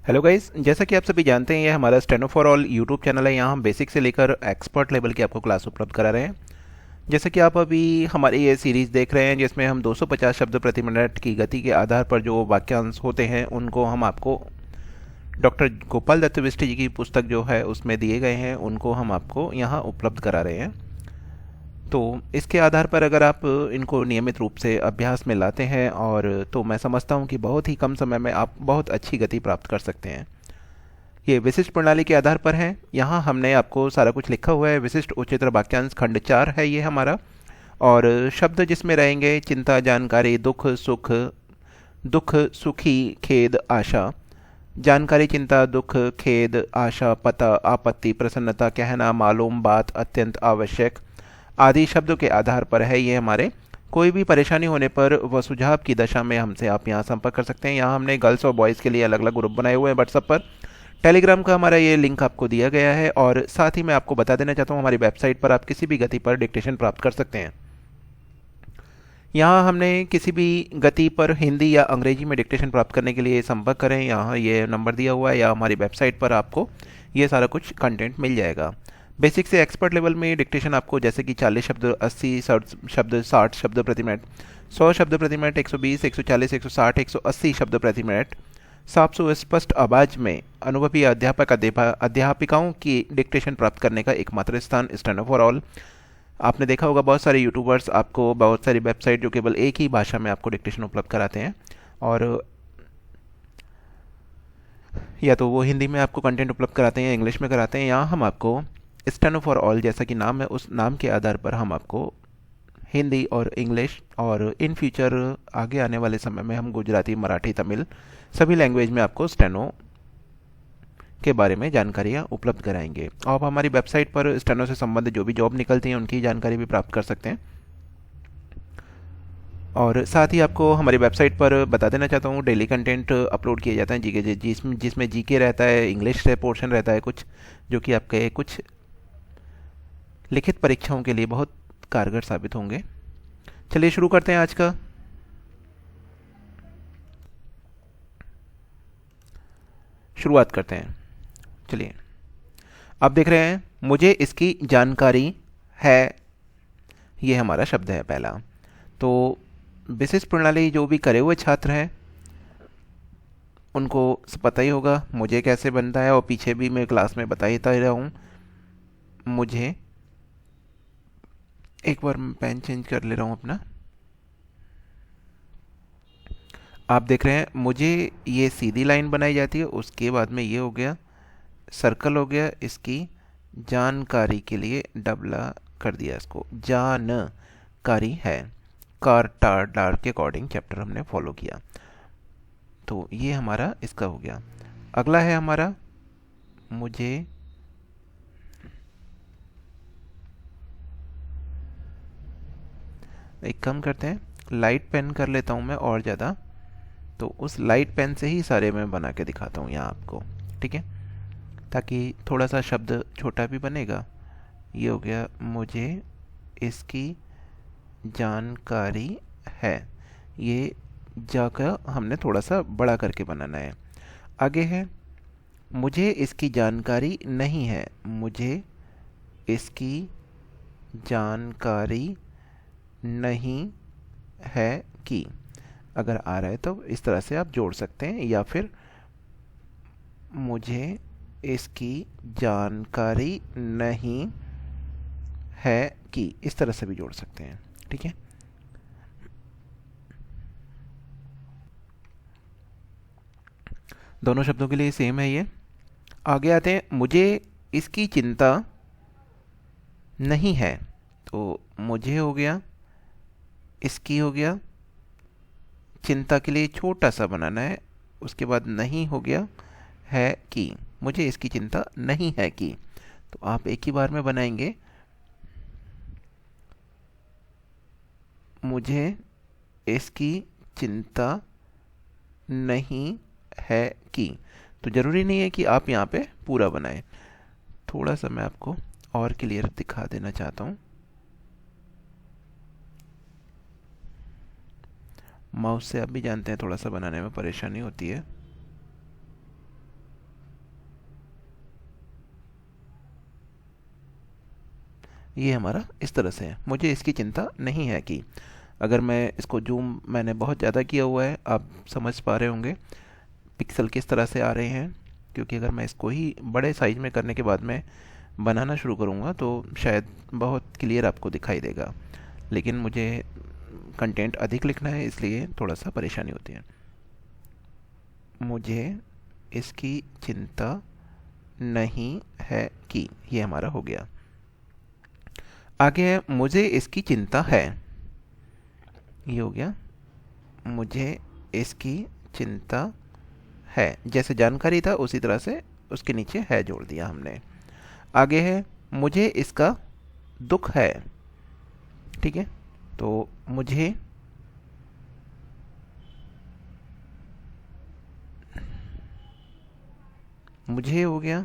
Hello guys, जैसा कि आप सभी जानते हैं, ये हमारा steno for all YouTube channel है। यहाँ हम बेसिक से लेकर एक्सपर्ट लेवल की आपको क्लास उपलब्ध करा रहे हैं। जैसा कि आप अभी हमारी ये सीरीज़ देख रहे हैं, जिसमें हम 250 शब्द प्रति मिनट की गति के आधार पर जो वाक्यांश होते हैं उनको हम आपको डॉक्टर गोपाल दत्त बिष्ट जी की पुस्तक जो है उसमें दिए गए हैं, उनको हम आपको यहाँ उपलब्ध करा रहे हैं। तो इसके आधार पर अगर आप इनको नियमित रूप से अभ्यास में लाते हैं और तो मैं समझता हूँ कि बहुत ही कम समय में आप बहुत अच्छी गति प्राप्त कर सकते हैं। ये विशिष्ट प्रणाली के आधार पर है। यहाँ हमने आपको सारा कुछ लिखा हुआ है। विशिष्ट उच्चतर वाक्यांश खंड 4 है ये हमारा। और शब्द जिसमें रहेंगे: चिंता, जानकारी, दुख, सुख, दुख, सुखी, खेद, आशा। जानकारी, चिंता, दुख, खेद, आशा, पता, आपत्ति, प्रसन्नता, कहना, मालूम, बात, अत्यंत, आवश्यक आदि शब्दों के आधार पर है ये हमारे। कोई भी परेशानी होने पर व सुझाव की दशा में हमसे आप यहाँ संपर्क कर सकते हैं। यहाँ हमने गर्ल्स और बॉयज़ के लिए अलग अलग ग्रुप बनाए हुए हैं व्हाट्सएप पर। टेलीग्राम का हमारा ये लिंक आपको दिया गया है। और साथ ही मैं आपको बता देना चाहता हूँ, हमारी वेबसाइट पर आप किसी भी गति पर डिक्टेशन प्राप्त कर सकते हैं। यहाँ हमने किसी भी गति पर हिंदी या अंग्रेजी में डिक्टेशन प्राप्त करने के लिए संपर्क करें, यहाँ ये नंबर दिया हुआ है, या हमारी वेबसाइट पर आपको ये सारा कुछ कंटेंट मिल जाएगा। बेसिक से एक्सपर्ट लेवल में डिक्टेशन आपको जैसे कि 40 शब्द, 80 शब्द, 60 शब्द प्रति मिनट, 100 शब्द प्रति मिनट, 120, 140, 160, 180 शब्द प्रति मिनट साफ सुस्पष्ट आवाज में अनुभवी अध्यापक अध्यापिकाओं की डिक्टेशन प्राप्त करने का एकमात्र स्थान स्टेनो फॉर ऑल। आपने देखा होगा बहुत सारे यूट्यूबर्स आपको बहुत सारी वेबसाइट जो केवल एक ही भाषा में आपको डिक्टेशन उपलब्ध कराते हैं, और या तो वो हिंदी में आपको कंटेंट उपलब्ध कराते हैं या इंग्लिश में कराते हैं। यहाँ हम आपको स्टेनो फॉर ऑल जैसा कि नाम है, उस नाम के आधार पर हम आपको हिंदी और इंग्लिश, और इन फ्यूचर आगे आने वाले समय में हम गुजराती, मराठी, तमिल सभी लैंग्वेज में आपको स्टेनो के बारे में जानकारियाँ उपलब्ध कराएंगे। आप हमारी वेबसाइट पर स्टेनो से संबंधित जो भी जॉब निकलती हैं उनकी जानकारी भी प्राप्त कर सकते हैं। और साथ ही आपको हमारी वेबसाइट पर बता देना चाहता हूँ, डेली कंटेंट अपलोड किए जाते हैं जीके, जिसमें जीके रहता है, इंग्लिश से पोर्शन रहता है कुछ, जो कि आपके कुछ लिखित परीक्षाओं के लिए बहुत कारगर साबित होंगे। चलिए शुरू करते हैं आज का। शुरुआत करते हैं। चलिए, आप देख रहे हैं मुझे इसकी जानकारी है, ये हमारा शब्द है पहला। तो विशिष्ट प्रणाली जो भी करे हुए छात्र हैं उनको पता ही होगा मुझे कैसे बनता है, और पीछे भी मैं क्लास में बता ही रहा हूँ। मुझे एक बार मैं पेन चेंज कर ले रहा हूँ अपना। आप देख रहे हैं मुझे ये सीधी लाइन बनाई जाती है, उसके बाद में ये हो गया सर्कल, हो गया इसकी जानकारी के लिए डबला कर दिया, इसको जानकारी है। कार टार डार के अकॉर्डिंग चैप्टर हमने फॉलो किया। तो ये हमारा इसका हो गया। अगला है हमारा मुझे एक कम करते हैं, लाइट पेन कर लेता हूँ मैं और ज़्यादा, तो उस लाइट पेन से ही सारे मैं बना के दिखाता हूँ यहाँ आपको, ठीक है, ताकि थोड़ा सा शब्द छोटा भी बनेगा। ये हो गया मुझे इसकी जानकारी है। ये जगह हमने थोड़ा सा बड़ा करके बनाना है। आगे है मुझे इसकी जानकारी नहीं है। मुझे इसकी जानकारी नहीं है कि, अगर आ रहा है तो इस तरह से आप जोड़ सकते हैं, या फिर मुझे इसकी जानकारी नहीं है कि, इस तरह से भी जोड़ सकते हैं, ठीक है। दोनों शब्दों के लिए सेम है ये। आगे आते हैं मुझे इसकी चिंता नहीं है। तो मुझे हो गया, इसकी हो गया, चिंता के लिए छोटा सा बनाना है, उसके बाद नहीं हो गया, है कि, मुझे इसकी चिंता नहीं है कि। तो आप एक ही बार में बनाएंगे मुझे इसकी चिंता नहीं है कि। तो ज़रूरी नहीं है कि आप यहाँ पे पूरा बनाएं, थोड़ा सा मैं आपको और क्लियर दिखा देना चाहता हूँ। माउस से आप भी जानते हैं थोड़ा सा बनाने में परेशानी होती है। ये हमारा इस तरह से है, मुझे इसकी चिंता नहीं है कि। अगर मैं इसको जूम मैंने बहुत ज़्यादा किया हुआ है, आप समझ पा रहे होंगे पिक्सल किस तरह से आ रहे हैं, क्योंकि अगर मैं इसको ही बड़े साइज में करने के बाद में बनाना शुरू करूँगा तो शायद बहुत क्लियर आपको दिखाई देगा, लेकिन मुझे कंटेंट अधिक लिखना है इसलिए थोड़ा सा परेशानी होती है। मुझे इसकी चिंता नहीं है कि, ये हमारा हो गया। आगे है मुझे इसकी चिंता है, ये हो गया मुझे इसकी चिंता है। जैसे जानकारी था उसी तरह से उसके नीचे है जोड़ दिया हमने। आगे है मुझे इसका दुख है, ठीक है, तो मुझे हो गया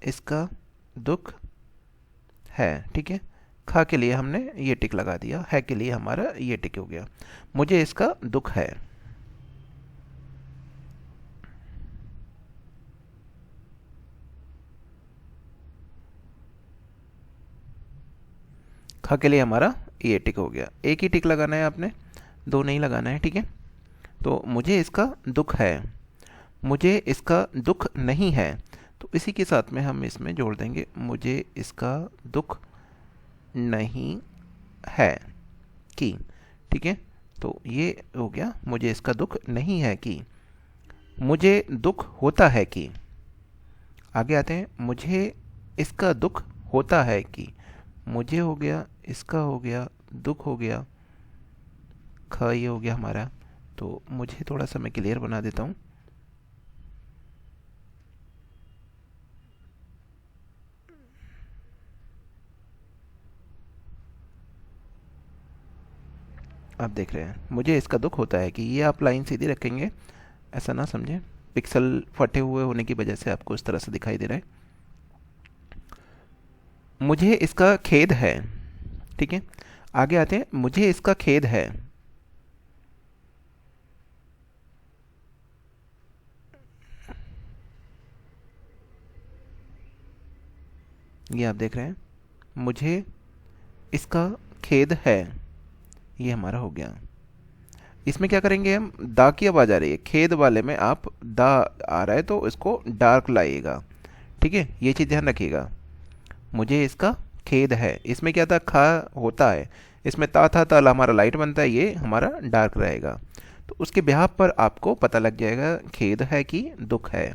इसका दुख है, ठीक है। खा के लिए हमने ये टिक लगा दिया, है के लिए हमारा ये टिक हो गया। मुझे इसका दुख है, खा के लिए हमारा ये टिक हो गया। एक ही टिक लगाना है आपने, दो नहीं लगाना है, ठीक है। तो मुझे इसका दुख है, मुझे इसका दुख नहीं है, तो इसी के साथ में हम इसमें जोड़ देंगे मुझे इसका दुख नहीं है कि, ठीक है। तो ये हो गया मुझे इसका दुख नहीं है कि। मुझे दुख होता है कि, आगे आते हैं मुझे इसका दुख होता है कि। मुझे हो गया, इसका हो गया, दुख हो गया, ख ये हो गया हमारा। तो मुझे थोड़ा सा मैं क्लियर बना देता हूँ। आप देख रहे हैं मुझे इसका दुख होता है कि, ये आप लाइन सीधी रखेंगे, ऐसा ना समझें पिक्सल फटे हुए होने की वजह से आपको इस तरह से दिखाई दे रहा है। मुझे इसका खेद है, ठीक है। आगे आते हैं मुझे इसका खेद है, ये आप देख रहे हैं मुझे इसका खेद है, ये हमारा हो गया। इसमें क्या करेंगे हम, दा की आवाज़ आ रही है, खेद वाले में आप दा आ रहा है तो इसको डार्क लाइएगा, ठीक है, ये चीज़ ध्यान रखिएगा। मुझे इसका खेद है, इसमें क्या था, खा होता है, इसमें ता था, तल हमारा लाइट बनता है, ये हमारा डार्क रहेगा। तो उसके बिहाफ पर आपको पता लग जाएगा खेद है कि दुख है।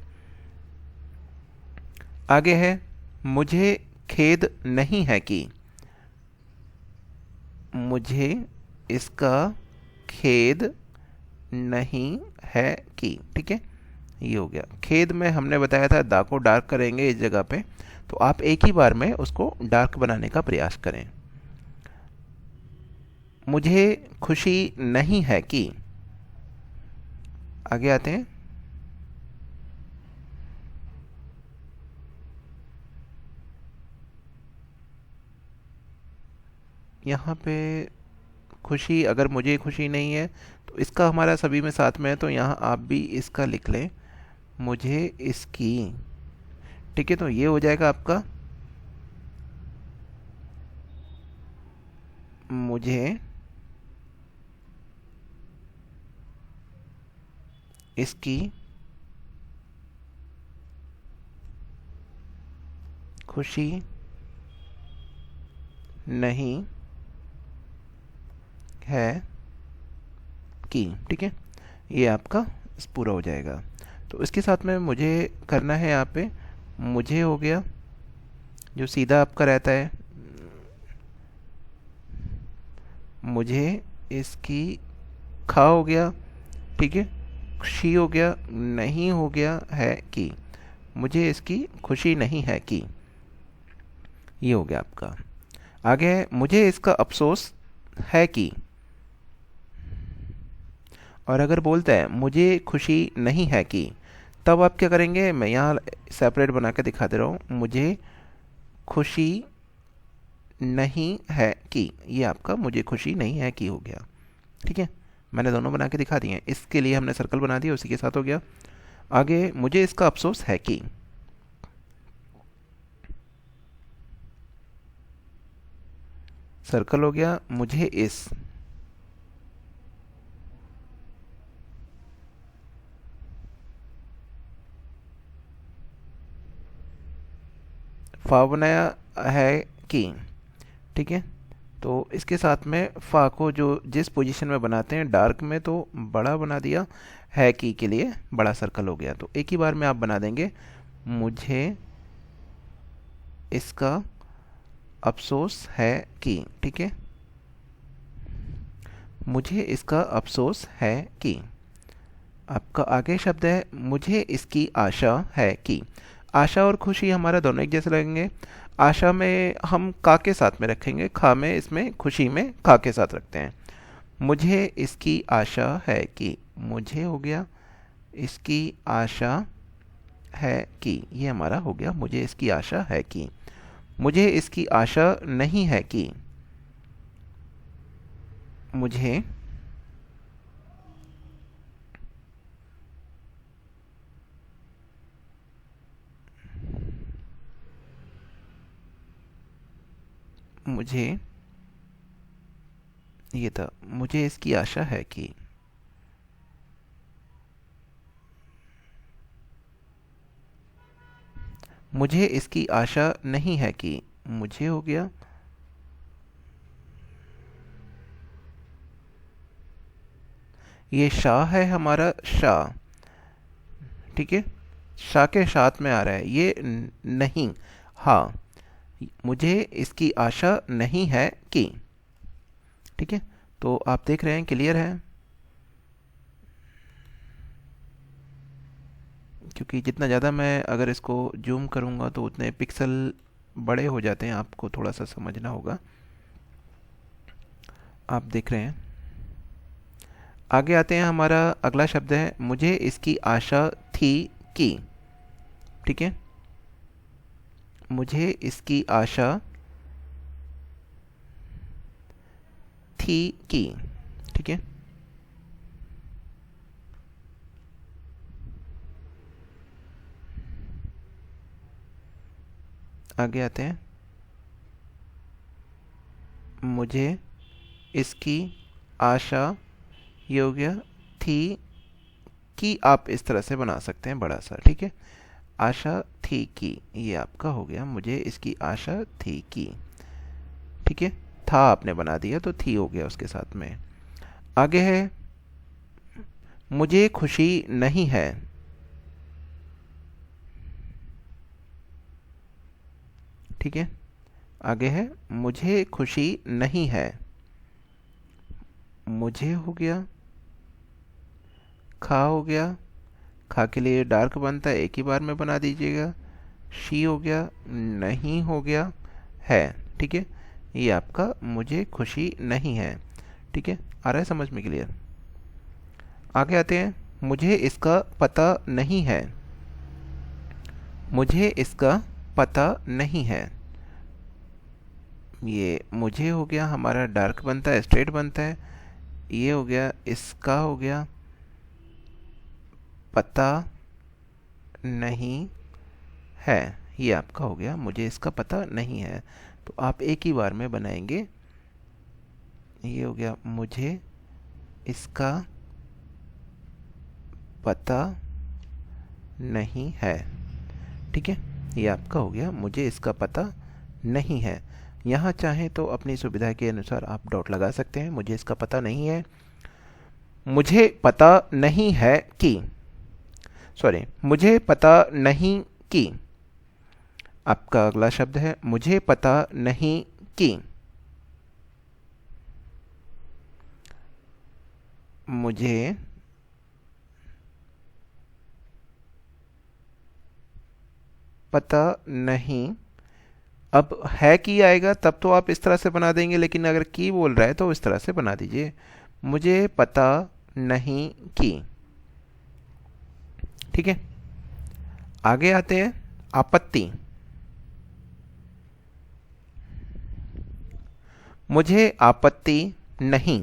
आगे है मुझे खेद नहीं है कि, मुझे इसका खेद नहीं है कि, ठीक है, ये हो गया। खेद में हमने बताया था दा को डार्क करेंगे इस जगह पे, तो आप एक ही बार में उसको डार्क बनाने का प्रयास करें। मुझे खुशी नहीं है कि, आगे आते हैं यहाँ पे खुशी, अगर मुझे खुशी नहीं है तो इसका हमारा सभी में साथ में है, तो यहाँ आप भी इसका लिख लें मुझे इसकी, ठीक है। तो ये हो जाएगा आपका मुझे इसकी खुशी नहीं है कि, ठीक है, ये आपका पूरा हो जाएगा। तो इसके साथ में मुझे करना है यहाँ पे, मुझे हो गया जो सीधा आपका रहता है, मुझे इसकी खा हो गया, ठीक है, खुशी हो गया, नहीं हो गया है कि, मुझे इसकी खुशी नहीं है कि, ये हो गया आपका। आगे है मुझे इसका अफसोस है कि, और अगर बोलता है मुझे खुशी नहीं है कि, तब आप क्या करेंगे, मैं यहाँ सेपरेट बना के दिखा दे रहा हूँ, मुझे खुशी नहीं है कि, ये आपका मुझे खुशी नहीं है कि हो गया, ठीक है। मैंने दोनों बना के दिखा दिए हैं, इसके लिए हमने सर्कल बना दिया, उसी के साथ हो गया। आगे मुझे इसका अफसोस है कि, सर्कल हो गया, मुझे इस फा बनाया है कि, ठीक है। तो इसके साथ में फा को जो जिस पोजीशन में बनाते हैं डार्क में, तो बड़ा बना दिया, है की के लिए बड़ा सर्कल हो गया। तो एक ही बार में आप बना देंगे, मुझे इसका अफसोस है कि, ठीक है, मुझे इसका अफसोस है कि। आपका आगे शब्द है, मुझे इसकी आशा है कि। आशा और खुशी हमारा दोनों एक जैसे लगेंगे। आशा में हम का के साथ में रखेंगे, खा में, इसमें खुशी में खा के साथ रखते हैं। मुझे इसकी आशा है कि, मुझे हो गया इसकी आशा है कि, ये हमारा हो गया मुझे इसकी आशा है कि। मुझे इसकी आशा नहीं है कि, मुझे मुझे ये था, मुझे इसकी आशा है कि। मुझे इसकी आशा नहीं है कि, मुझे हो गया ये शाह है हमारा, शाह, ठीक है, शाह के साथ में आ रहा है ये नहीं, हाँ, मुझे इसकी आशा नहीं है कि, ठीक है। तो आप देख रहे हैं, क्लियर है, क्योंकि जितना ज़्यादा मैं अगर इसको जूम करूँगा तो उतने पिक्सल बड़े हो जाते हैं, आपको थोड़ा सा समझना होगा। आप देख रहे हैं, आगे आते हैं, हमारा अगला शब्द है, मुझे इसकी आशा थी कि, ठीक है, मुझे इसकी आशा थी कि, ठीक है। आगे आते हैं, मुझे इसकी आशा, ये हो गया थी कि, आप इस तरह से बना सकते हैं बड़ा सा, ठीक है। आशा थी कि, ये आपका हो गया, मुझे इसकी आशा थी कि, ठीक है। था आपने बना दिया तो थी हो गया उसके साथ में। आगे है, मुझे खुशी नहीं है, ठीक है। आगे है, मुझे खुशी नहीं है, मुझे हो गया, खा हो गया, खा के लिए डार्क बनता है, एक ही बार में बना दीजिएगा। शी हो गया, नहीं हो गया, है, ठीक है। ये आपका मुझे खुशी नहीं है, ठीक है। आ रहा है समझ में, क्लियर। आगे आते हैं, मुझे इसका पता नहीं है, मुझे इसका पता नहीं है। ये मुझे हो गया हमारा डार्क बनता है, स्ट्रेट बनता है, ये हो गया, इसका हो गया पता नहीं है, ये आपका हो गया, मुझे इसका पता नहीं है। तो आप एक ही बार में बनाएंगे, ये हो गया, मुझे इसका पता नहीं है, ठीक है। ये आपका हो गया, मुझे इसका पता नहीं है। यहाँ चाहें तो अपनी सुविधा के अनुसार आप डॉट लगा सकते हैं, मुझे इसका पता नहीं है, मुझे पता नहीं है कि, सॉरी, मुझे पता नहीं कि। आपका अगला शब्द है, मुझे पता नहीं कि, मुझे पता नहीं। अब है कि आएगा तब तो आप इस तरह से बना देंगे, लेकिन अगर की बोल रहा है तो इस तरह से बना दीजिए, मुझे पता नहीं कि, ठीक है। आगे आते हैं, आपत्ति, मुझे आपत्ति नहीं,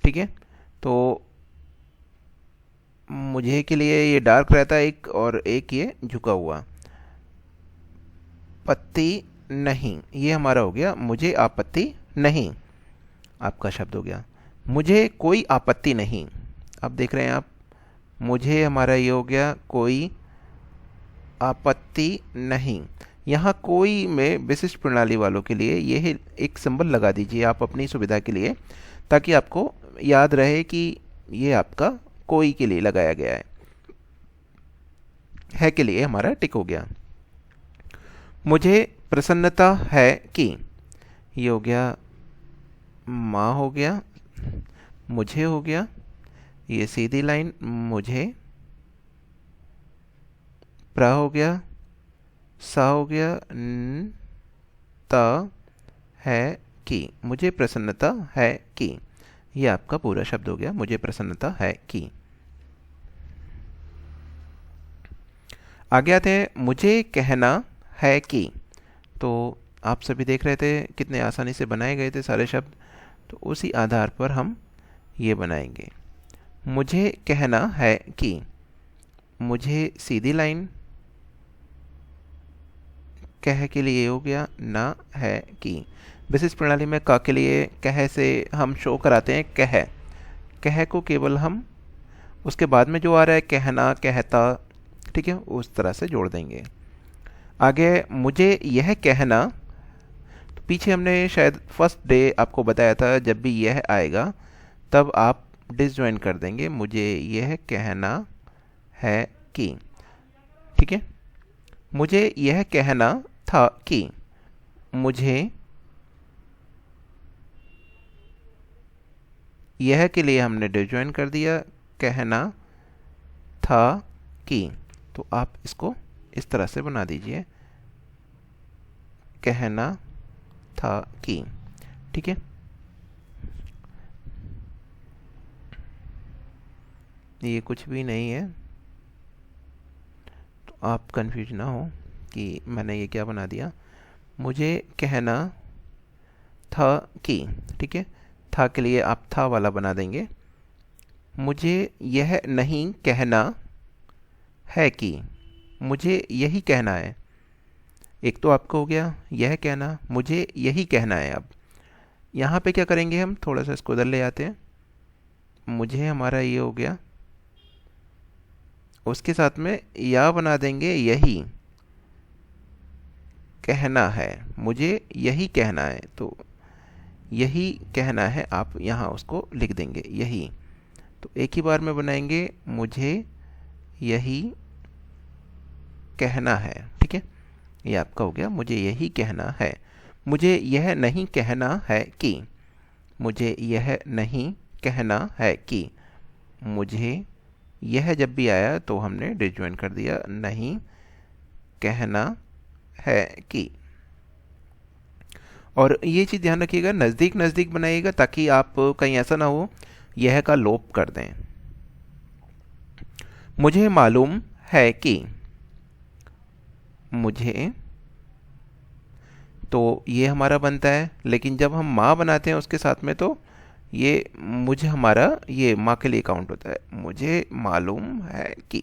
ठीक है। तो मुझे के लिए ये डार्क रहता है एक, और एक ये झुका हुआ, पत्ती नहीं, ये हमारा हो गया, मुझे आपत्ति नहीं आपका शब्द हो गया। मुझे कोई आपत्ति नहीं, अब देख रहे हैं आप, मुझे हमारा ये हो गया कोई आपत्ति नहीं। यहाँ कोई में विशिष्ट प्रणाली वालों के लिए ये एक सिंबल लगा दीजिए आप अपनी सुविधा के लिए, ताकि आपको याद रहे कि ये आपका कोई के लिए लगाया गया है के लिए हमारा टिक हो गया। मुझे प्रसन्नता है कि, ये हो गया माँ हो गया, मुझे हो गया, ये सीधी लाइन मुझे, प्र हो गया, सा हो गया, त है कि, मुझे प्रसन्नता है कि, ये आपका पूरा शब्द हो गया मुझे प्रसन्नता है कि। आगे आते हैं, मुझे कहना है कि। तो आप सभी देख रहे थे कितने आसानी से बनाए गए थे सारे शब्द, तो उसी आधार पर हम ये बनाएंगे। मुझे कहना है कि, मुझे सीधी लाइन, कह के लिए हो गया, ना है कि। विशिष्ट प्रणाली में क के लिए कह से हम शो कराते हैं कह को केवल हम उसके बाद में जो आ रहा है कहना, कहता, ठीक है, उस तरह से जोड़ देंगे। आगे मुझे यह कहना, तो पीछे हमने शायद फर्स्ट डे आपको बताया था जब भी यह आएगा तब आप डिसजॉइन कर देंगे, मुझे यह कहना है कि, ठीक है। मुझे यह कहना था कि, मुझे यह के लिए हमने डिसजॉइन कर दिया, कहना था कि। तो आप इसको इस तरह से बना दीजिए, कहना था कि, ठीक है। ये कुछ भी नहीं है, तो आप कंफ्यूज ना हो कि मैंने ये क्या बना दिया। मुझे कहना था कि, ठीक है, था के लिए आप था वाला बना देंगे। मुझे यह नहीं कहना है कि, मुझे यही कहना है। एक तो आपको हो गया यह कहना, मुझे यही कहना है। अब यहाँ पे क्या करेंगे, हम थोड़ा सा इसको उधर ले आते हैं। मुझे हमारा ये हो गया, उसके साथ में या बना देंगे, यही कहना है, मुझे यही कहना है। तो यही कहना है, आप यहाँ उसको लिख देंगे यही। तो एक ही बार में बनाएंगे, मुझे यही कहना है, ठीक है। ये आपका हो गया, मुझे यही कहना है। मुझे यह नहीं कहना है कि, मुझे यह नहीं कहना है कि। मुझे यह जब भी आया तो हमने डिसजॉइन कर दिया, नहीं कहना है कि। और ये चीज़ ध्यान रखिएगा, नज़दीक नज़दीक बनाइएगा ताकि आप कहीं ऐसा ना हो यह का लोप कर दें। मुझे मालूम है कि, मुझे, तो ये हमारा बनता है, लेकिन जब हम माँ बनाते हैं उसके साथ में तो ये मुझे हमारा ये माँ के लिए काउंट होता है। मुझे मालूम है कि,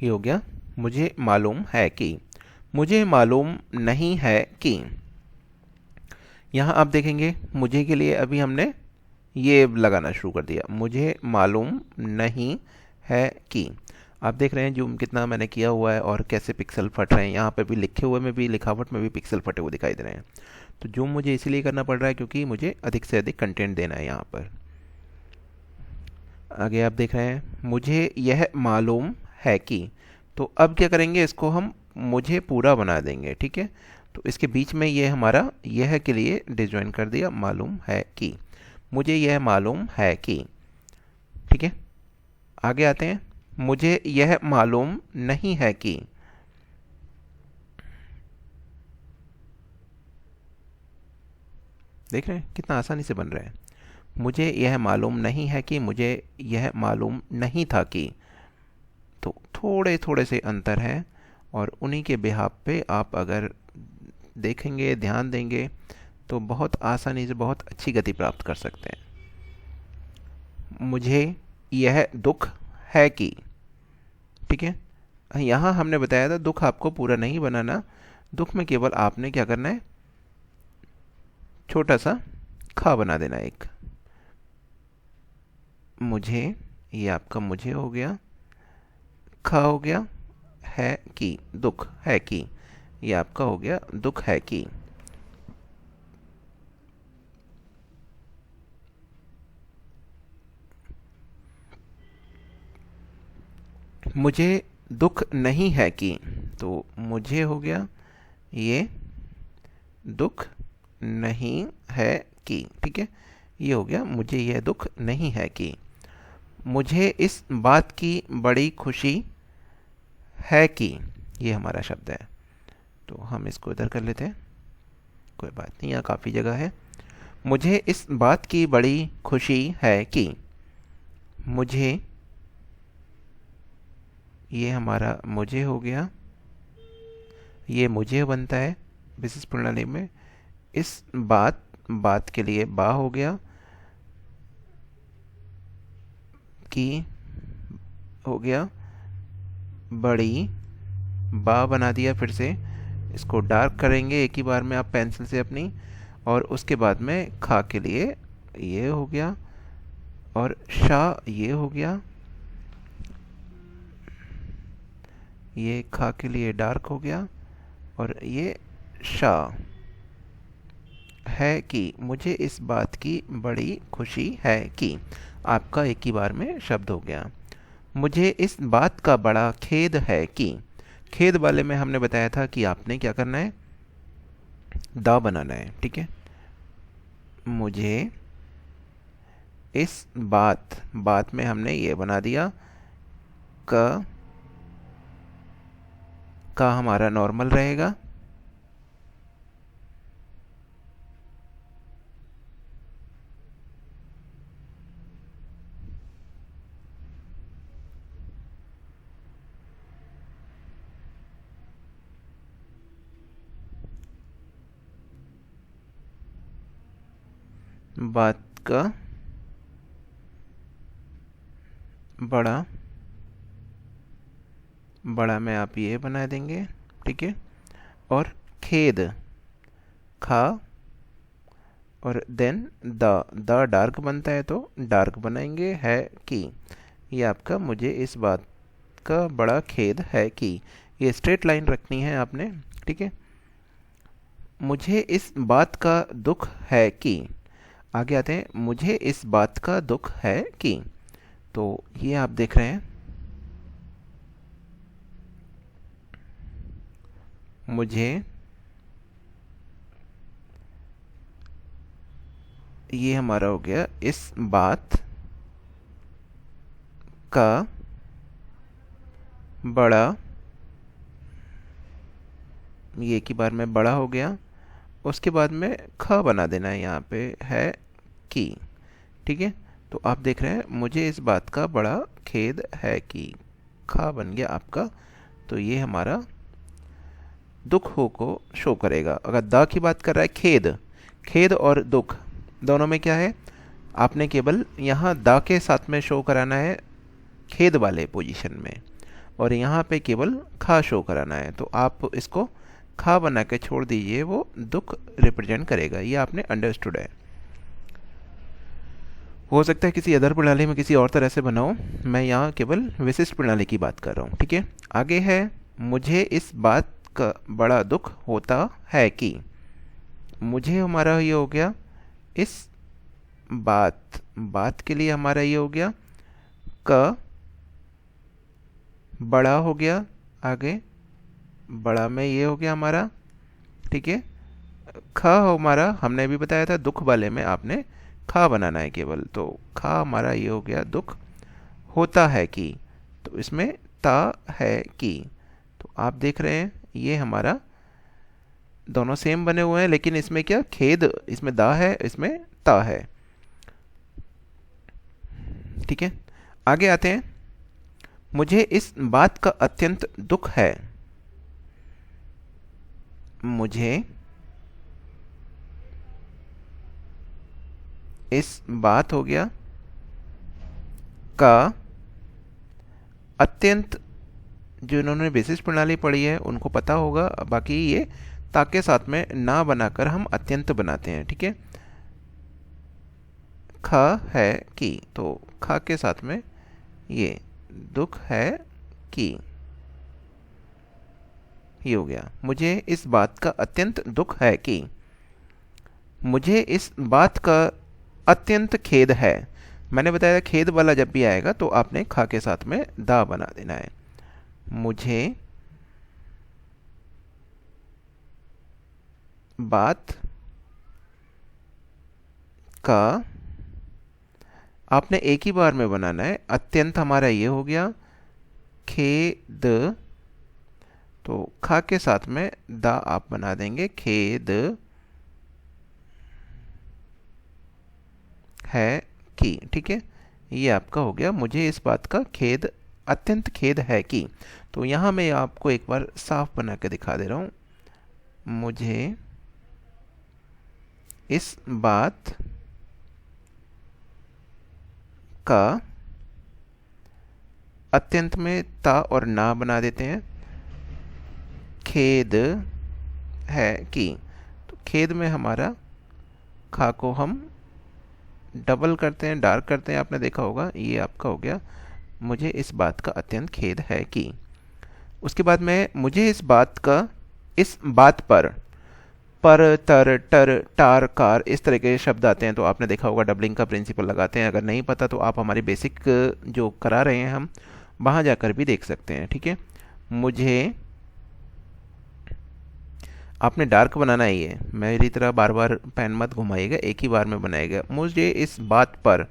ये हो गया, मुझे मालूम है कि। मुझे मालूम नहीं है कि, यहाँ आप देखेंगे मुझे के लिए अभी हमने ये लगाना शुरू कर दिया, मुझे मालूम नहीं है कि। आप देख रहे हैं जूम कितना मैंने किया हुआ है और कैसे पिक्सल फट रहे हैं, यहाँ पे भी लिखे हुए में भी, लिखावट में भी पिक्सल फटे हुए दिखाई दे रहे हैं। तो जूम मुझे इसीलिए करना पड़ रहा है क्योंकि मुझे अधिक से अधिक कंटेंट देना है यहाँ पर। आगे आप देख रहे हैं, मुझे यह मालूम है कि। तो अब क्या करेंगे, इसको हम मुझे पूरा बना देंगे, ठीक है। तो इसके बीच में ये हमारा यह के लिए डिसजॉइन कर दिया, मालूम है कि। मुझे यह मालूम है कि, ठीक है। आगे आते हैं, मुझे यह मालूम नहीं है कि। देख रहे हैं कितना आसानी से बन रहा है। मुझे यह मालूम नहीं है कि, मुझे यह मालूम नहीं था कि। तो थोड़े थोड़े से अंतर है और उन्हीं के बिहाफ पे आप अगर देखेंगे, ध्यान देंगे तो बहुत आसानी से बहुत अच्छी गति प्राप्त कर सकते हैं। मुझे यह दुख है कि, ठीक है। यहाँ हमने बताया था दुख आपको पूरा नहीं बनाना, दुख में केवल आपने क्या करना है, छोटा सा खा बना देना एक। मुझे, ये आपका मुझे हो गया, खा हो गया, है कि, दुख है कि, ये आपका हो गया दुख है कि। मुझे दुख नहीं है कि, तो मुझे हो गया ये दुख नहीं है कि, ठीक है, ये हो गया मुझे यह दुख नहीं है कि। मुझे इस बात की बड़ी खुशी है कि, ये हमारा शब्द है, तो हम इसको इधर कर लेते हैं, कोई बात नहीं, यहाँ काफ़ी जगह है। मुझे इस बात की बड़ी खुशी है कि, मुझे, ये हमारा मुझे हो गया, ये मुझे बनता है विशेष प्रणाली में। इस बात, बात के लिए बा हो गया, की हो गया, बड़ी, बा बना दिया फिर से। इसको डार्क करेंगे एक ही बार में आप पेंसिल से अपनी, और उसके बाद में खा के लिए ये हो गया, और शाह ये हो गया, ये खा के लिए डार्क हो गया, और ये शाह है कि। मुझे इस बात की बड़ी खुशी है कि, आपका एक ही बार में शब्द हो गया। मुझे इस बात का बड़ा खेद है कि, खेद वाले में हमने बताया था कि आपने क्या करना है, दा बनाना है, ठीक है। मुझे इस बात, बात में हमने ये बना दिया, का हमारा नॉर्मल रहेगा, बात का बड़ा, बड़ा में आप ये बना देंगे, ठीक है। और खेद, खा, और देन द डार्क बनता है तो डार्क बनाएंगे, है कि, ये आपका मुझे इस बात का बड़ा खेद है कि। ये स्ट्रेट लाइन रखनी है आपने, ठीक है। मुझे इस बात का दुख है कि, आगे आते हैं, मुझे इस बात का दुख है कि, तो ये आप देख रहे हैं, मुझे, ये हमारा हो गया इस बात का बड़ा, ये एक ही बार में बड़ा हो गया, उसके बाद में ख बना देना है यहाँ पे, है कि, ठीक है। तो आप देख रहे हैं, मुझे इस बात का बड़ा खेद है कि, खा बन गया आपका। तो ये हमारा दुख हो को शो करेगा। अगर द की बात कर रहा है, खेद, खेद और दुख दोनों में क्या है, आपने केवल यहाँ द के साथ में शो कराना है खेद वाले पोजीशन में, और यहाँ पे केवल खा शो कराना है। तो आप इसको खा बना के छोड़ दीजिए, वो दुख रिप्रेजेंट करेगा। ये आपने अंडरस्टूड है। हो सकता है किसी अदर प्रणाली में किसी और तरह से बनाओ, मैं यहाँ केवल विशिष्ट प्रणाली की बात कर रहा हूँ, ठीक है। आगे है, मुझे इस बात का बड़ा दुख होता है कि, मुझे हमारा ये हो गया इस बात, बात के लिए हमारा ये हो गया, क बड़ा हो गया, आगे बड़ा में ये हो गया हमारा, ठीक है। ख हमारा हमने भी बताया था, दुख वाले में आपने खा बनाना है केवल, तो खा हमारा ये हो गया दुख होता है कि, तो इसमें ता है कि। तो आप देख रहे हैं ये हमारा दोनों सेम बने हुए हैं, लेकिन इसमें क्या, खेद इसमें दा है, इसमें ता है, ठीक है। आगे आते हैं, मुझे इस बात का अत्यंत दुख है, मुझे इस बात हो गया का अत्यंत, जो इन्होंने विशिष्ट प्रणाली पढ़ी है उनको पता होगा, बाकी ये ता के साथ में ना बनाकर हम अत्यंत बनाते हैं, ठीक है। ख है की, तो ख के साथ में ये दुख है की, ये हो गया। मुझे इस बात का अत्यंत दुख है कि, मुझे इस बात का अत्यंत खेद है। मैंने बताया खेद वाला जब भी आएगा तो आपने खा के साथ में दा बना देना है। मुझे बात का, आपने एक ही बार में बनाना है। अत्यंत हमारा ये हो गया, खेद, तो खा के साथ में दा आप बना देंगे, खेद है कि, ठीक है। ये आपका हो गया, मुझे इस बात का खेद, अत्यंत खेद है कि। तो यहाँ मैं आपको एक बार साफ बना के दिखा दे रहा हूँ। मुझे इस बात का, अत्यंत में ता और ना बना देते हैं, खेद है कि। तो खेद में हमारा खा को हम डबल करते हैं, डार्क करते हैं, आपने देखा होगा। ये आपका हो गया, मुझे इस बात का अत्यंत खेद है कि। उसके बाद में मुझे इस बात का, इस बात पर तर, टर, टार, कार, इस तरह के शब्द आते हैं, तो आपने देखा होगा डबलिंग का प्रिंसिपल लगाते हैं। अगर नहीं पता तो आप हमारी बेसिक जो करा रहे हैं हम, वहाँ जाकर भी देख सकते हैं, ठीक है। मुझे, आपने डार्क बनाना ही है, मेरी तरह बार बार पेन मत घुमाइएगा, एक ही बार में बनाएगा। मुझे इस बात पर,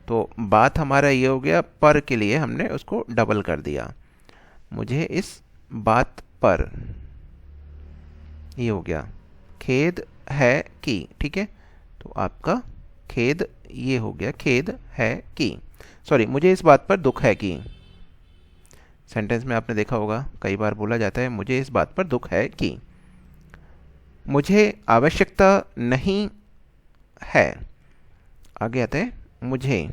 तो बात हमारा ये हो गया, पर के लिए हमने उसको डबल कर दिया। मुझे इस बात पर, ये हो गया, खेद है कि, ठीक है। तो आपका खेद ये हो गया, खेद है कि, सॉरी, मुझे इस बात पर दुख है कि। सेंटेंस में आपने देखा होगा कई बार बोला जाता है, मुझे इस बात पर दुख है कि। मुझे आवश्यकता नहीं है, आगे आते हैं मुझे।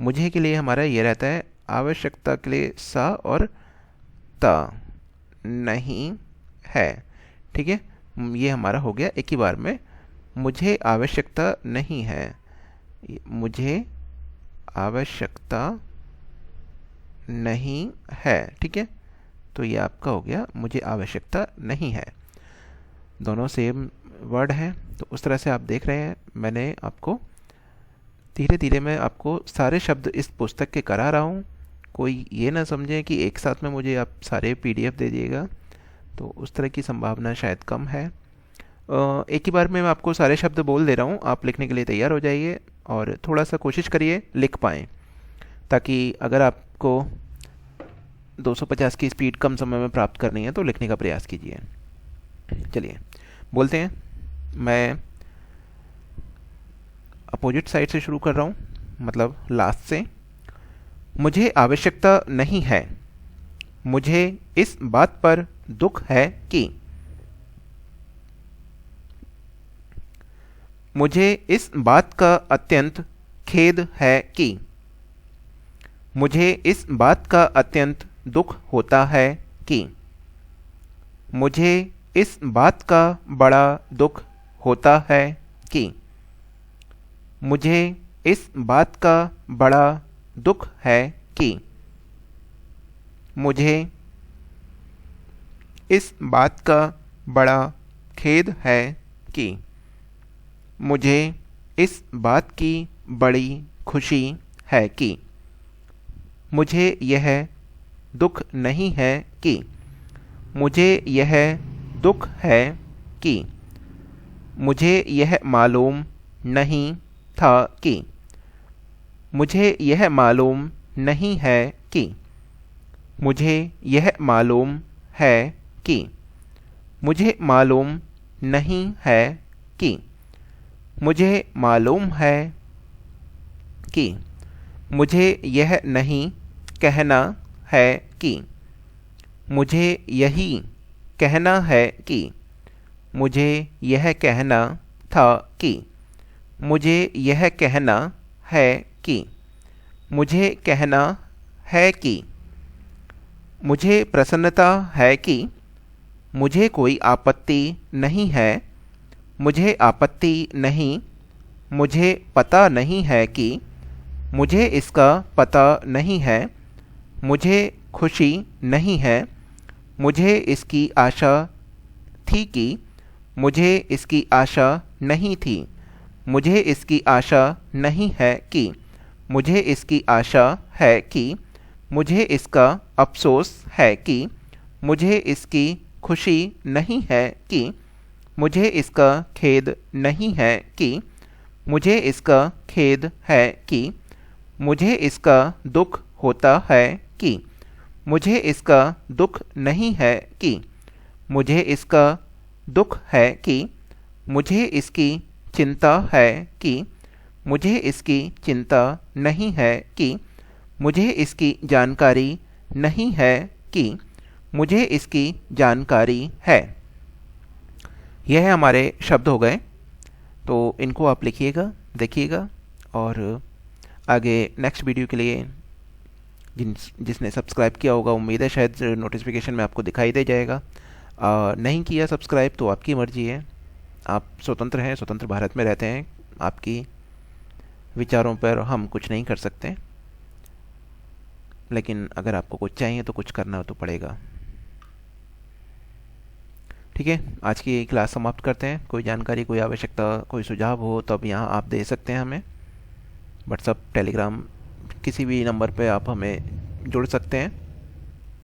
मुझे के लिए हमारा ये रहता है, आवश्यकता के लिए सा और ता, नहीं है, ठीक है। ये हमारा हो गया एक ही बार में, मुझे आवश्यकता नहीं है, मुझे आवश्यकता नहीं है, ठीक है। तो ये आपका हो गया, मुझे आवश्यकता नहीं है। दोनों सेम वर्ड हैं, तो उस तरह से आप देख रहे हैं। मैंने आपको धीरे धीरे, मैं आपको सारे शब्द इस पुस्तक के करा रहा हूँ। कोई ये ना समझें कि एक साथ में मुझे आप सारे PDF दे दिएगा, तो उस तरह की संभावना शायद कम है। एक ही बार में मैं आपको सारे शब्द बोल दे रहा हूँ, आप लिखने के लिए तैयार हो जाइए और थोड़ा सा कोशिश करिए लिख पाएँ, ताकि अगर आपको 250 की स्पीड कम समय में प्राप्त करनी है तो लिखने का प्रयास कीजिए। चलिए बोलते हैं। मैं अपोजिट साइड से शुरू कर रहा हूँ, मतलब लास्ट से। मुझे आवश्यकता नहीं है, मुझे इस बात पर दुख है कि। मुझे इस बात का अत्यंत खेद है कि। मुझे इस बात का अत्यंत दुख होता है कि। मुझे इस बात का बड़ा दुख होता है कि। मुझे इस बात का बड़ा दुख है कि। मुझे इस बात का बड़ा खेद है कि। मुझे इस बात की बड़ी खुशी है कि। मुझे यह दुख नहीं है कि। मुझे यह दुख है कि। मुझे यह मालूम नहीं था कि। मुझे यह मालूम नहीं है कि। मुझे यह मालूम है कि। मुझे मालूम नहीं है कि। मुझे मालूम है कि। मुझे यह नहीं कहना है कि। मुझे यही कहना है कि। मुझे यह कहना था कि। मुझे यह कहना है कि। मुझे कहना है कि। मुझे प्रसन्नता है कि। मुझे कोई आपत्ति नहीं है, मुझे आपत्ति नहीं, मुझे पता नहीं है कि, मुझे इसका पता नहीं है, मुझे खुशी नहीं है, मुझे इसकी आशा थी कि, मुझे इसकी आशा नहीं थी, मुझे इसकी आशा नहीं है कि, मुझे इसकी आशा है कि, मुझे इसका अफसोस है कि, मुझे इसकी खुशी नहीं है कि, मुझे इसका खेद नहीं है कि, मुझे इसका खेद है कि, मुझे इसका दुख होता है कि, मुझे इसका दुख नहीं है कि, मुझे इसका दुख है कि, मुझे इसकी चिंता है कि, मुझे इसकी चिंता नहीं है कि, मुझे इसकी जानकारी नहीं है कि, मुझे इसकी जानकारी है। यह हमारे शब्द हो गए। तो इनको आप लिखिएगा, देखिएगा, और आगे नेक्स्ट वीडियो के लिए जिसने सब्सक्राइब किया होगा, उम्मीद है शायद नोटिफिकेशन में आपको दिखाई दे जाएगा। नहीं किया सब्सक्राइब तो आपकी मर्जी है, आप स्वतंत्र हैं, स्वतंत्र भारत में रहते हैं, आपकी विचारों पर हम कुछ नहीं कर सकते, लेकिन अगर आपको कुछ चाहिए तो कुछ करना तो पड़ेगा। ठीक है, आज की क्लास समाप्त करते हैं। कोई जानकारी, कोई आवश्यकता, कोई सुझाव हो तो अब यहाँ आप दे सकते हैं हमें। व्हाट्सएप, टेलीग्राम, किसी भी नंबर पे आप हमें जुड़ सकते हैं।